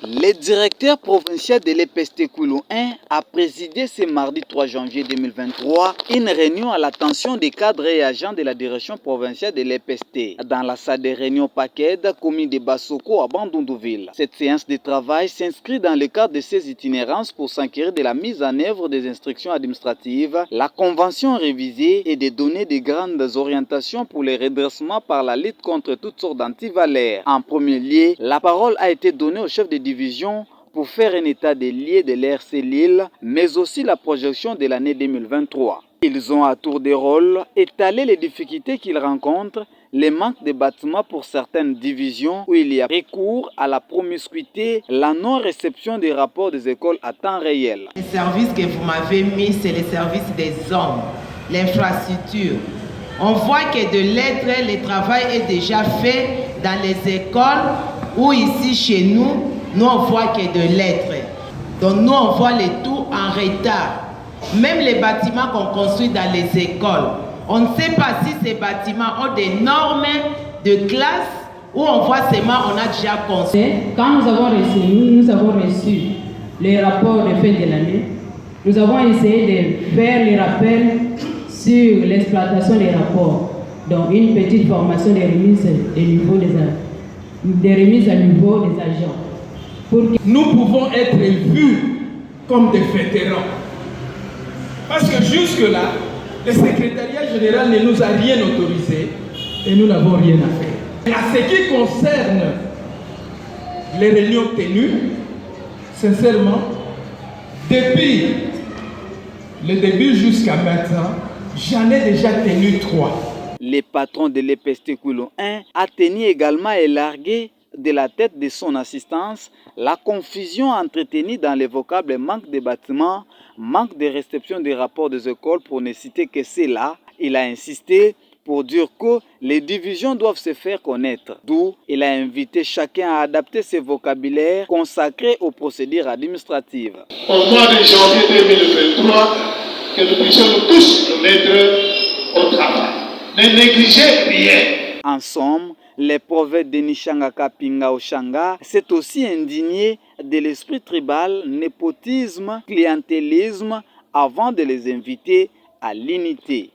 Le directeur provincial de l'EPST Kwilu 1 a présidé ce mardi 3 janvier 2023 une réunion à l'attention des cadres et agents de la direction provinciale de l'EPST dans la salle de réunion Paked, commune de Bassoko à Bandundouville. Cette séance de travail s'inscrit dans le cadre de ces itinérances pour s'enquérir de la mise en œuvre des instructions administratives, la convention révisée et de donner de grandes orientations pour le redressement par la lutte contre toutes sortes d'antivaleurs. En premier lieu, la parole a été donnée au chef de division pour faire un état des lieux de l'RC Lille, mais aussi la projection de l'année 2023. Ils ont à tour de rôle étalé les difficultés qu'ils rencontrent, les manques de bâtiments pour certaines divisions où il y a recours à la promiscuité, la non-réception des rapports des écoles à temps réel. Les services que vous m'avez mis, c'est les services des hommes, l'infrastructure. On voit que de lettres, le travail est déjà fait dans les écoles ou ici chez nous, nous on voit que de lettres. Donc nous on voit les tout en retard. Même les bâtiments qu'on construit dans les écoles, on ne sait pas si ces bâtiments ont des normes de classe ou on voit seulement on a déjà construit. Quand nous avons reçu les rapports de fin de l'année, nous avons essayé de faire les rappels sur l'exploitation des rapports. Donc une petite formation des remises à niveau des agents. Nous pouvons être vus comme des vétérans. Parce que jusque-là, le secrétariat général ne nous a rien autorisé et nous n'avons rien à faire. À ce qui concerne les réunions tenues, sincèrement, depuis le début jusqu'à maintenant, j'en ai déjà tenu 3. Le patron de l'EPST Kwilu 1 a tenu également à élarguer de la tête de son assistance la confusion entretenue dans les vocables manque de bâtiments, manque de réception des rapports des écoles pour ne citer que cela. Il a insisté pour dire que les divisions doivent se faire connaître. D'où il a invité chacun à adapter ses vocabulaires consacrés aux procédures administratives. Au mois de janvier 2023, que nous puissions nous tous nous mettre au travail. Ne négligez rien. En somme, les prophètes de Nishanga Kapinga Oshanga s'est aussi indigné de l'esprit tribal, népotisme, clientélisme avant de les inviter à l'unité.